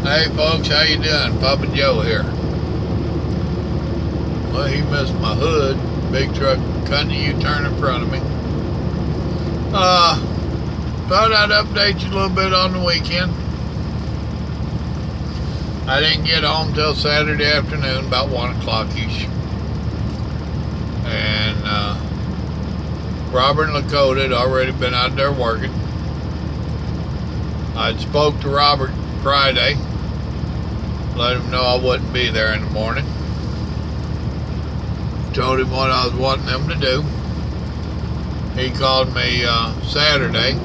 Hey folks, how you doing? Papa Joe here. Well, he missed my hood. Big truck cutting a U-turn in front of me. Thought I'd update you a little bit on the weekend. I didn't get home till Saturday afternoon, about 1 o'clock-ish. And Robert and Lakota had already been out there working. I'd spoke to Robert Friday, let him know I wouldn't be there in the morning. Told him what I was wanting them to do. He called me Saturday,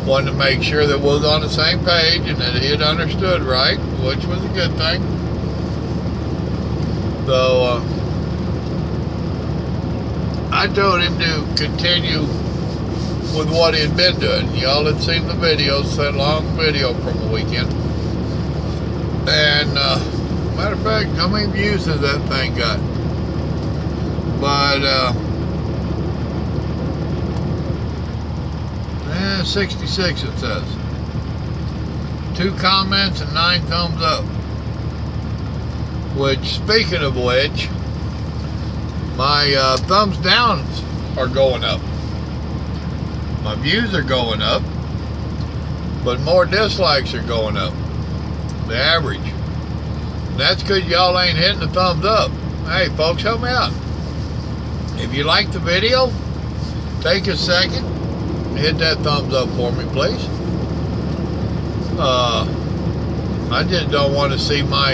wanted to make sure that we was on the same page and that he had understood right, which was a good thing. So I told him to continue with what he had been doing. Y'all had seen the videos, that long video from the weekend. And matter of fact, how many views has that thing got? But 66 it says. 2 comments and 9 thumbs up. Which, speaking of which, my thumbs downs are going up. My views are going up, but more dislikes are going up. The average. And that's because y'all ain't hitting the thumbs up. Hey folks, help me out. If you like the video, take a second, hit that thumbs up for me, please. I just don't want to see my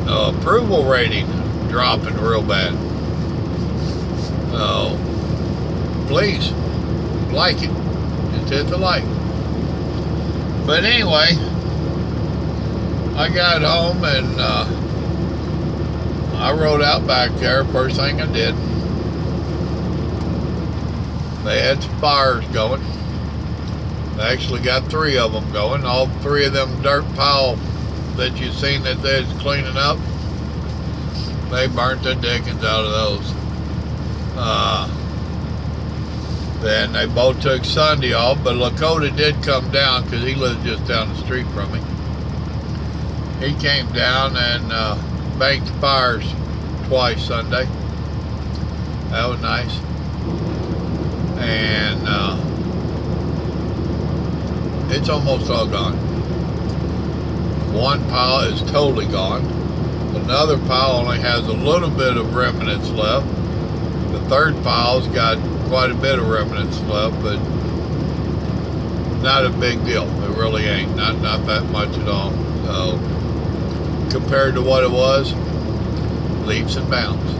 approval rating dropping real bad. Please like it. Just hit the like. But anyway, I got home and I rode out back there. First thing I did, they had some fires going. They actually got 3 of them going. All 3 of them dirt pile that you seen that they was cleaning up, they burnt the dickens out of those. Then they both took Sunday off, but Lakota did come down because he lives just down the street from me. He came down and banked the fires twice Sunday. That was nice. And it's almost all gone. One pile is totally gone. Another pile only has a little bit of remnants left. The 3rd pile's got quite a bit of remnants left, but not a big deal. It really ain't. Not that much at all. So compared to what it was, leaps and bounds.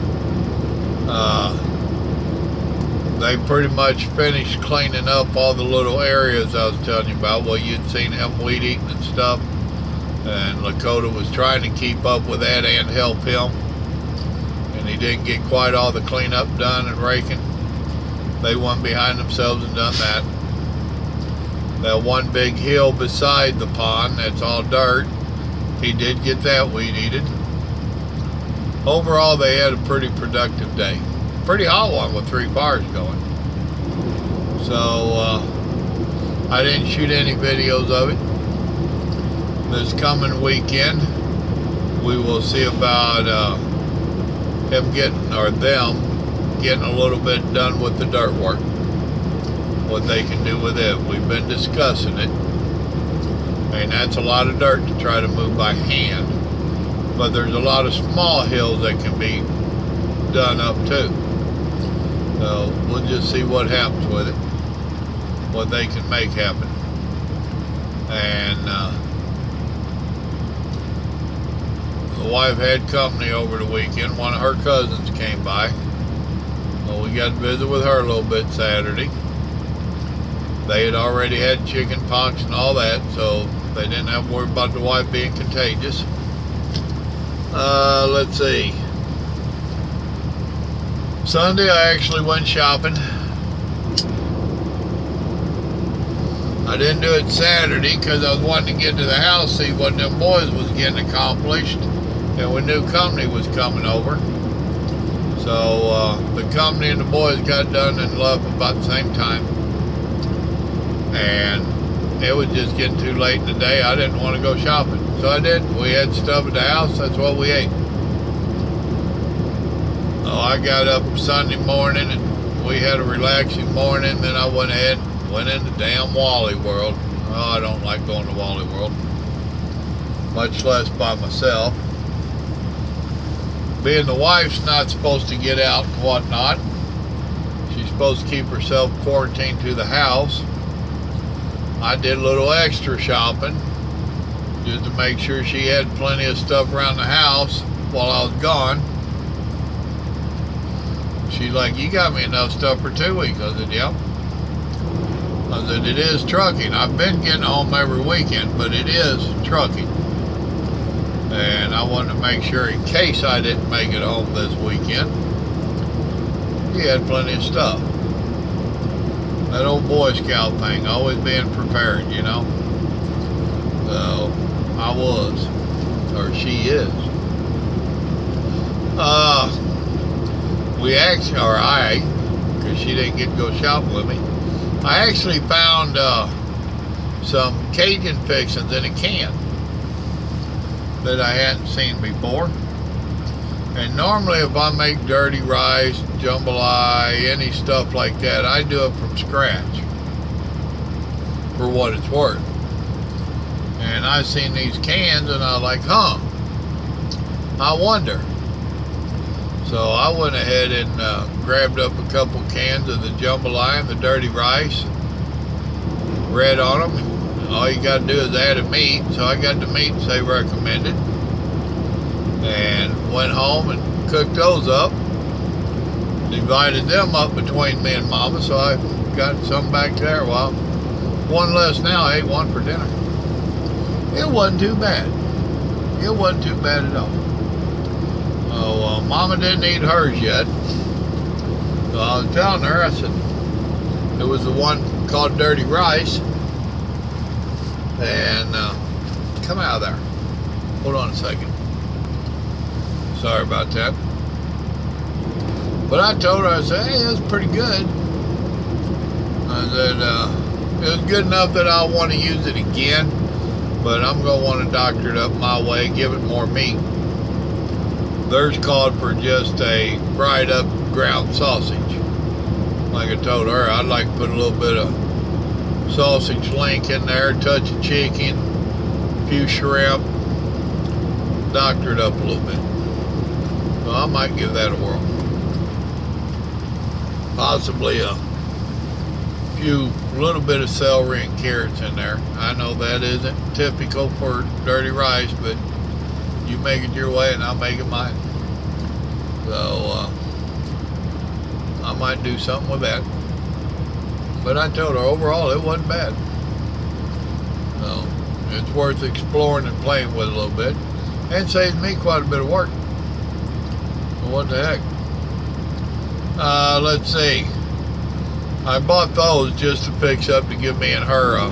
They pretty much finished cleaning up all the little areas I was telling you about, where you'd seen him weed eating and stuff. And Lakota was trying to keep up with that and help him. And he didn't get quite all the cleanup done and raking. They went behind themselves and done that. That one big hill beside the pond, that's all dirt, he did get that weed eated. Overall, they had a pretty productive day. Pretty hot one with 3 fires going. So, I didn't shoot any videos of it. This coming weekend, we will see about him getting, or them, getting a little bit done with the dirt work. What they can do with it. We've been discussing it. And that's a lot of dirt to try to move by hand. But there's a lot of small hills that can be done up too. So we'll just see what happens with it. What they can make happen. And the wife had company over the weekend. One of her cousins came by. Well, we got to visit with her a little bit Saturday. They had already had chicken pox and all that, so they didn't have to worry about the wife being contagious. Let's see. Sunday I actually went shopping. I didn't do it Saturday because I was wanting to get to the house, see what them boys was getting accomplished, and we knew company was coming over. So the company and the boys got done and left about the same time. And it was just getting too late in the day. I didn't want to go shopping, so I didn't. We had stuff at the house. That's what we ate. Oh, I got up Sunday morning and we had a relaxing morning. Then I went ahead and went into damn Wally World. Oh, I don't like going to Wally World, much less by myself. Being the wife's not supposed to get out and whatnot, she's supposed to keep herself quarantined to the house. I did a little extra shopping just to make sure she had plenty of stuff around the house while I was gone. She's like, you got me enough stuff for 2 weeks. I said, yep. I said, it is trucking. I've been getting home every weekend, but it is trucking. And I wanted to make sure in case I didn't make it home this weekend, he had plenty of stuff. That old Boy Scout thing, always being prepared, you know. So, I was. Or she is. We actually, or I, because she didn't get to go shopping with me, I actually found some Cajun fixings in a can that I hadn't seen before. And normally if I make dirty rice, jambalaya, any stuff like that, I do it from scratch for what it's worth. And I seen these cans and I was like, I wonder. So I went ahead and grabbed up a couple cans of the jambalaya and the dirty rice, read on them, and all you got to do is add a meat. So I got the meats they recommended and went home and cooked those up, divided them up between me and Mama, so I got some back there. Well, one less now. I ate one for dinner. It wasn't too bad. It wasn't too bad at all. Oh, Mama didn't eat hers yet. So I was telling her, I said, it was the one called Dirty Rice. And come out of there. Hold on a second. Sorry about that. But I told her, I said, hey, that's pretty good. I said, it was good enough that I want to use it again, but I'm going to want to doctor it up my way, give it more meat. Theirs called for just a fried up ground sausage. Like I told her, I'd like to put a little bit of sausage link in there, a touch of chicken, a few shrimp, doctor it up a little bit. So I might give that a whirl. Possibly a little bit of celery and carrots in there. I know that isn't typical for dirty rice, but you make it your way and I'll make it mine. So I might do something with that. But I told her overall it wasn't bad. So it's worth exploring and playing with a little bit. And saves me quite a bit of work. So what the heck? Let's see. I bought those just to fix up to give me and her a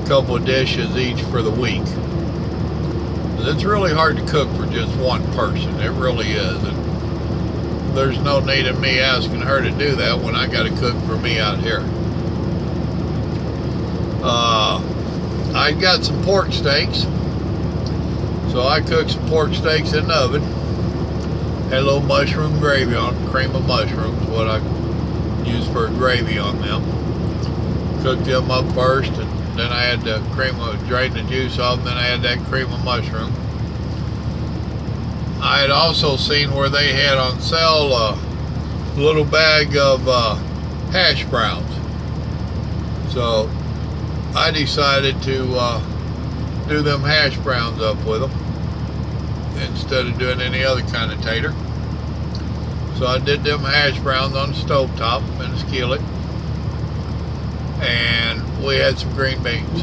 couple of dishes each for the week. It's really hard to cook for just one person. It really is. And there's no need in me asking her to do that when I got to cook for me out here. I got some pork steaks. So I cooked some pork steaks in the oven. Had a little mushroom gravy on them, cream of mushrooms, what I use for a gravy on them. Cooked them up first, and then I had the cream of, drained the juice off, and then I had that cream of mushroom. I had also seen where they had on sale a little bag of hash browns. So I decided to do them hash browns up with them instead of doing any other kind of tater. So I did them hash browns on the stove top in a skillet, and we had some green beans,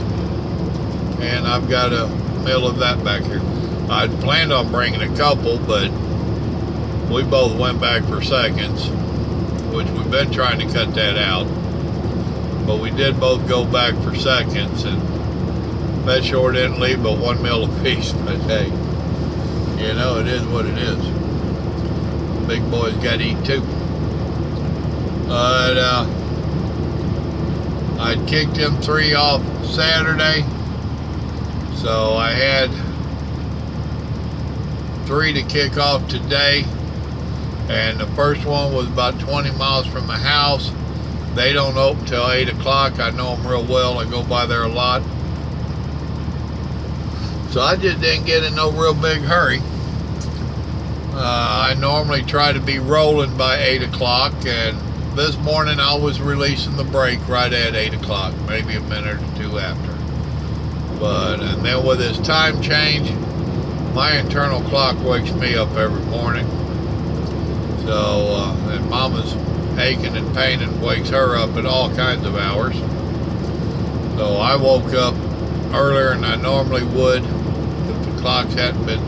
and I've got a meal of that back here. I'd planned on bringing a couple, but we both went back for seconds, which we've been trying to cut that out, but we did both go back for seconds, and that sure didn't leave but one meal apiece. But hey, you know, it is what it is. Big boys got to eat too. But I'd kicked them 3 off Saturday, so I had 3 to kick off today, and the first one was about 20 miles from the house. They don't open till 8 o'clock. I know them real well. I go by there a lot. So I just didn't get in no real big hurry. I normally try to be rolling by 8 o'clock, and this morning I was releasing the brake right at 8 o'clock, maybe a minute or two after. And then with this time change, my internal clock wakes me up every morning. So, and Mama's aching and paining wakes her up at all kinds of hours. So I woke up earlier than I normally would if the clocks hadn't been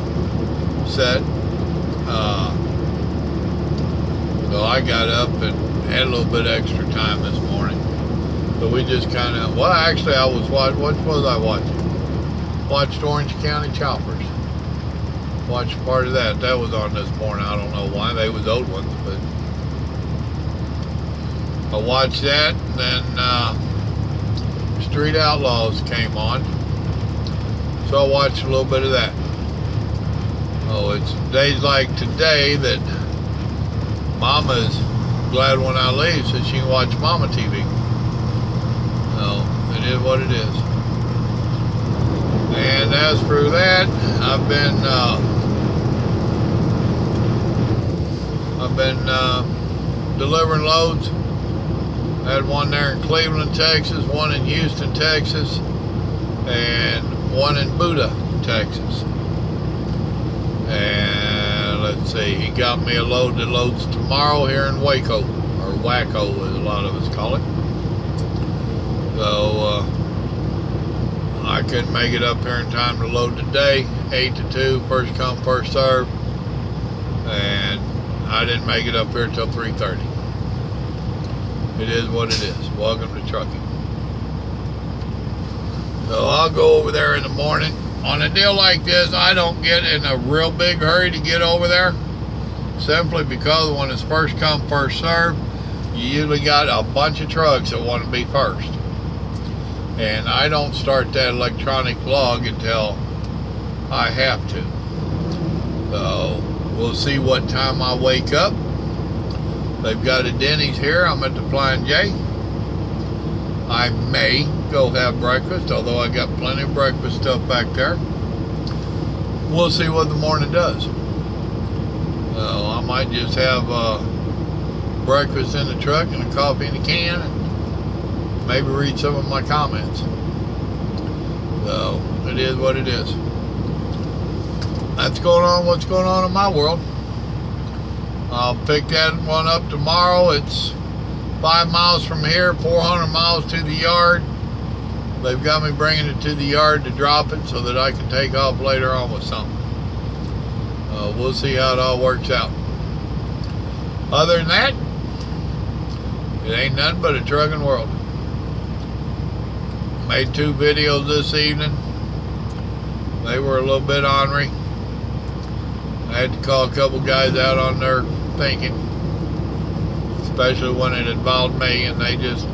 set. So I got up and had a little bit extra time this morning. So we just kind of, well, actually I was watching, what was I watching? Watched Orange County Choppers. Watched part of that. That was on this morning. I don't know why. They was old ones, but I watched that, and then Street Outlaws came on. So I watched a little bit of that. Oh, it's days like today that Mama's glad when I leave so she can watch Mama TV. So it is what it is. And as for that, I've been delivering loads. I had one there in Cleveland, Texas, one in Houston, Texas, and one in Buda, Texas. And let's see, he got me a load that loads tomorrow here in Waco, or Waco as a lot of us call it. So I couldn't make it up here in time to load today, 8 to 2, first come, first serve, and I didn't make it up here until 3:30. It is what it is. Welcome to trucking. So I'll go over there in the morning. On a deal like this, I don't get in a real big hurry to get over there, simply because when it's first come, first serve, you usually got a bunch of trucks that want to be first. And I don't start that electronic log until I have to. So we'll see what time I wake up. They've got a Denny's here. I'm at the Flying J. I may go have breakfast, although I got plenty of breakfast stuff back there. We'll see what the morning does. I might just have breakfast in the truck and a coffee in the can, and maybe read some of my comments. So it is what it is. That's going on, what's going on in my world. I'll pick that one up tomorrow. It's 5 miles from here, 400 miles to the yard. They've got me bringing it to the yard to drop it so that I can take off later on with something. We'll see how it all works out. Other than that, it ain't nothing but a trucking world. Made 2 videos this evening. They were a little bit ornery. I had to call a couple guys out on their thinking, especially when it involved me, and they just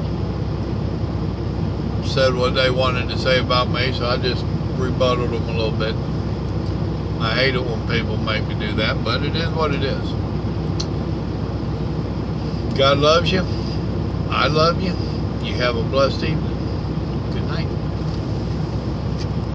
said what they wanted to say about me, so I just rebutted them a little bit. I hate it when people make me do that, but it is what it is. God loves you. I love you. You have a blessed evening.